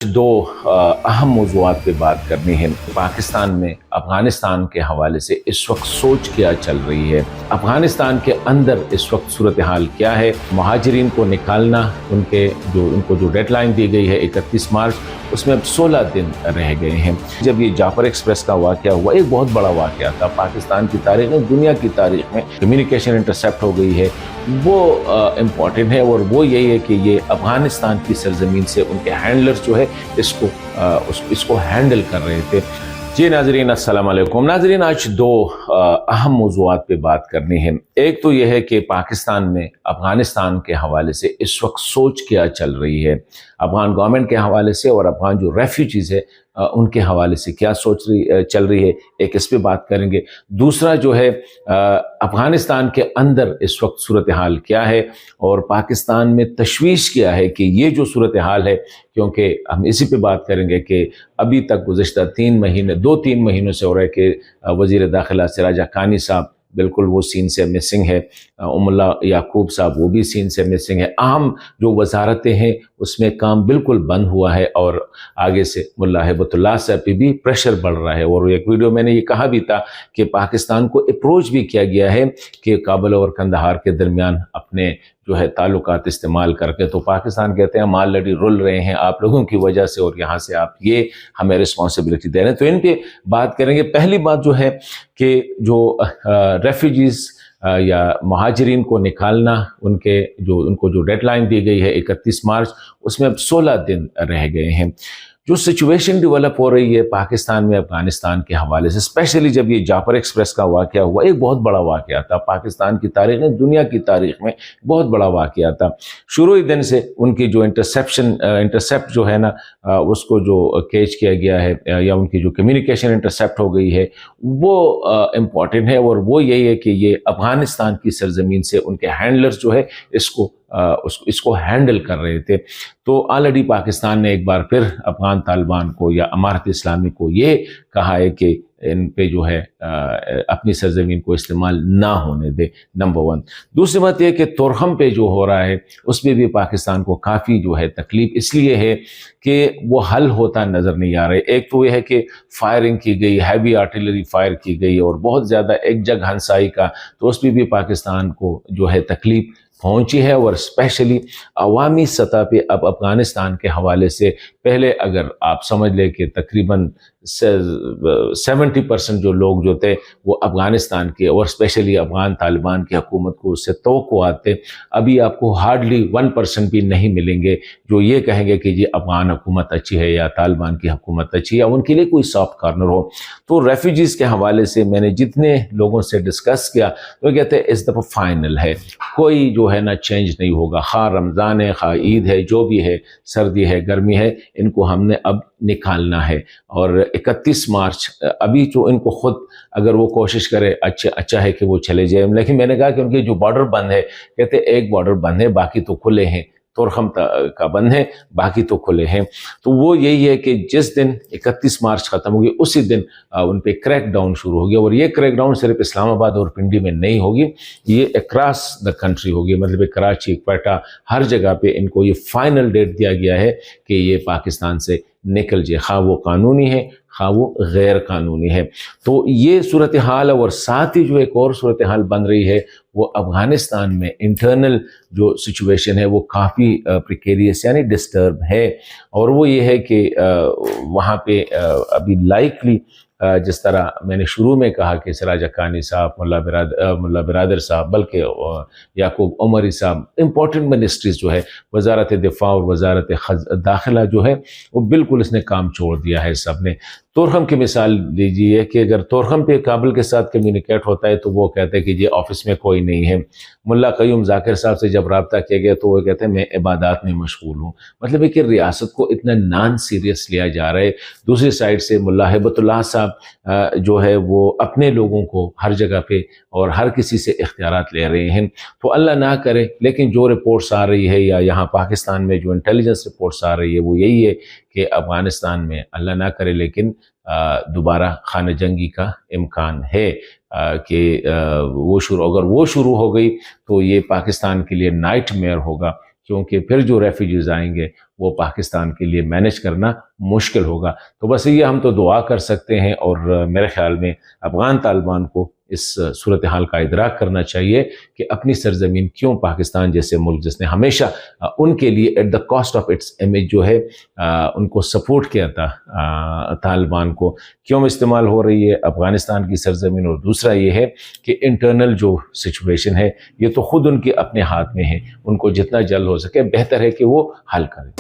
दो अहम मौज़ूआत पे बात करनी है। पाकिस्तान में अफ़गानिस्तान के हवाले से इस वक्त सोच क्या चल रही है, अफ़गानिस्तान के अंदर इस वक्त सूरत हाल क्या है, महाजिरीन को निकालना, उनको जो डेडलाइन दी गई है 31 मार्च, उसमें अब 16 दिन रह गए हैं। जब ये जाफर एक्सप्रेस का वाक़या हुआ, एक बहुत बड़ा वाक़या था पाकिस्तान की तारीख़ में, दुनिया की तारीख़ में। कम्युनिकेशन इंटरसेप्ट हो गई है, वो इम्पॉर्टेंट है, और वो यही है कि ये अफ़गानिस्तान की सरजमीन से उनके हैंडलर्स जो है इसको हैंडल कर रहे थे। जी नाज़रीन, अस्सलाम वालेकुम। नाज़रीन, आज दो अहम मौज़ूआत पे बात करनी है। एक तो यह है कि पाकिस्तान में अफ़गानिस्तान के हवाले से इस वक्त सोच क्या चल रही है, अफ़गान गवर्नमेंट के हवाले से, और अफ़गान जो रेफ्यूजीज़ है उनके हवाले से क्या चल रही है, एक इस पे बात करेंगे। दूसरा जो है अफ़गानिस्तान के अंदर इस वक्त सूरत हाल क्या है, और पाकिस्तान में तशवीश क्या है कि ये जो सूरत हाल है, क्योंकि हम इसी पे बात करेंगे कि अभी तक गुज़श्ता 2-3 महीनों से हो रहा है कि वज़ीर दाखिला सिराज हक़ानी साहब बिल्कुल वो सीन से मिसिंग है, उमुल्ला याकूब साहब वो भी सीन से मिसिंग है। अहम जो वजारतें हैं उसमें काम बिल्कुल बंद हुआ है, और आगे से मुल्ला हिबतुल्लाह साहब पे भी प्रेशर बढ़ रहा है। और एक वीडियो मैंने ये कहा भी था कि पाकिस्तान को अप्रोच भी किया गया है कि काबुल और कंदहार के दरमियान अपने जो है ताल्लुकात इस्तेमाल करके, तो पाकिस्तान कहते हैं हम ऑलरेडी रुल रहे हैं आप लोगों की वजह से, और यहाँ से आप ये हमें रिस्पॉन्सिबिलिटी दे रहे हैं। तो इन पे बात करेंगे। पहली बात जो है कि जो रेफ्यूजीज़ या महाजिरीन को निकालना, उनको जो डेडलाइन दी गई है 31 मार्च, उसमें अब 16 दिन रह गए हैं। जो सिचुएशन डेवलप हो रही है पाकिस्तान में अफ़गानिस्तान के हवाले से, स्पेशली जब ये जाफर एक्सप्रेस का वाक़या हुआ, एक बहुत बड़ा वाक़या था पाकिस्तान की तारीख़ में, दुनिया की तारीख़ में बहुत बड़ा वाक़या था। शुरू ही दिन से उनकी जो इंटरसेप्ट जो है ना, उसको जो कैच किया गया है, या उनकी जो कम्युनिकेशन इंटरसेप्ट हो गई है, वो इम्पॉर्टेंट है, और वो यही है कि ये अफ़गानिस्तान की सरजमीन से उनके हैंडलर्स जो है इसको हैंडल कर रहे थे। तो ऑलरेडी पाकिस्तान ने एक बार फिर अफ़गान तालिबान को या अमारत इस्लामी को ये कहा है कि इन पे जो है अपनी सरजमीन को इस्तेमाल ना होने दे, नंबर 1। दूसरी बात यह कि तोरहम पे जो हो रहा है उसमें भी पाकिस्तान को काफ़ी जो है तकलीफ इसलिए है कि वो हल होता नज़र नहीं आ रहा है। एक तो यह है कि फायरिंग की गई, हैवी आर्टिलरी फायर की गई, और बहुत ज़्यादा एक जग हंसाई का, तो उसमें भी पाकिस्तान को जो है तकलीफ पहुंची है। और स्पेशली अवामी सतह पे अब अफ़गानिस्तान के हवाले से, पहले अगर आप समझ लें कि तकरीबन 70% जो लोग जो थे वो अफ़गानिस्तान के और स्पेशली अफ़गान तालिबान की हुकूमत को उससे तवक्को आते, अभी आपको हार्डली 1% भी नहीं मिलेंगे जो ये कहेंगे कि जी अफ़गान हुकूमत अच्छी है या तालिबान की हुकूमत अच्छी है, या उनके लिए कोई सॉफ्ट कॉर्नर हो। तो रेफ्यूजीज़ के हवाले से मैंने जितने लोगों से डिस्कस किया तो कहते हैं इस दफ़ा फाइनल है, कोई जो है ना चेंज नहीं होगा, खा रमज़ान है, खा ईद है, जो भी है, सर्दी है, गर्मी है, इनको हमने अब निकालना है। और 31 मार्च अभी जो इनको खुद अगर वो कोशिश करे, अच्छा है कि वो चले जाए, लेकिन मैंने कहा कि उनके जो बॉर्डर बंद है, कहते एक बॉर्डर बंद है, बाकी तो खुले हैं, तोरहम का बंद है, बाकी तो खुले हैं। तो वो यही है कि जिस दिन 31 मार्च ख़त्म होगी उसी दिन उन पे क्रैक डाउन शुरू होगी, और ये क्रैक डाउन सिर्फ इस्लामाबाद और पिंडी में नहीं होगी, ये अक्रॉस द कंट्री होगी। मतलब कराची, क्वेटा, हर जगह पे इनको ये फाइनल डेट दिया गया है कि ये पाकिस्तान से निकल जाए, खा वो कानूनी है खा वो गैर कानूनी है। तो ये सूरत हाल है। और साथ ही जो एक और सूरत हाल बन रही है वो अफ़गानिस्तान में इंटरनल जो सिचुएशन है वो काफ़ी प्रिकेरियस यानी डिस्टर्ब है, और वो ये है कि वहाँ पे अभी लाइकली जिस तरह मैंने शुरू में कहा कि सिराज हक़ानी साहब, मुल्ला बिरादर साहब, बल्कि याकूब उमरी साहब, इम्पोर्टेंट मिनिस्ट्रीज़ जो है, वज़ारत दिफ़ा और वज़ारत दाखिला जो है वो बिल्कुल इसने काम छोड़ दिया है सब ने। तोरहम की मिसाल लीजिए कि अगर तोरहम पे काबुल के साथ कम्युनिकेट होता है तो वो कहते हैं कि जी ऑफिस में कोई नहीं है। मुल्ला क़य्यूम ज़ाकिर साहब से जब रब्ता किया गया तो वो कहते हैं मैं इबादत में मशगूल हूँ। मतलब है कि रियासत को इतना नॉन सीरियस लिया जा रहा है। दूसरी साइड से मुल्ला हिबतुल्लाह साहब जो है वो अपने लोगों को हर जगह पे और हर किसी से इख्तियारात ले रहे हैं। तो अल्लाह ना करे, लेकिन जो रिपोर्ट्स आ रही है या यहाँ पाकिस्तान में जो इंटेलिजेंस रिपोर्ट्स आ रही है वो यही है कि अफ़गानिस्तान में अल्लाह ना करे लेकिन दोबारा खाना जंगी का इम्कान है कि अगर वो शुरू हो गई तो ये पाकिस्तान के लिए नाइटमेयर होगा, क्योंकि फिर जो रेफ्यूजीज़ आएंगे وہ پاکستان کے لیے مینیج کرنا مشکل ہوگا۔ تو بس یہ ہم تو دعا کر سکتے ہیں، اور میرے خیال میں افغان طالبان کو اس صورتحال کا ادراک کرنا چاہیے کہ اپنی سرزمین کیوں پاکستان جیسے ملک جس نے ہمیشہ ان کے لیے at the cost of its image جو ہے ان کو سپورٹ کیا تھا، طالبان کو کیوں استعمال ہو رہی ہے افغانستان کی سرزمین۔ اور دوسرا یہ ہے کہ انٹرنل جو سچویشن ہے یہ تو خود ان کے اپنے ہاتھ میں ہے، ان کو جتنا جلد ہو سکے بہتر ہے کہ وہ حل کریں۔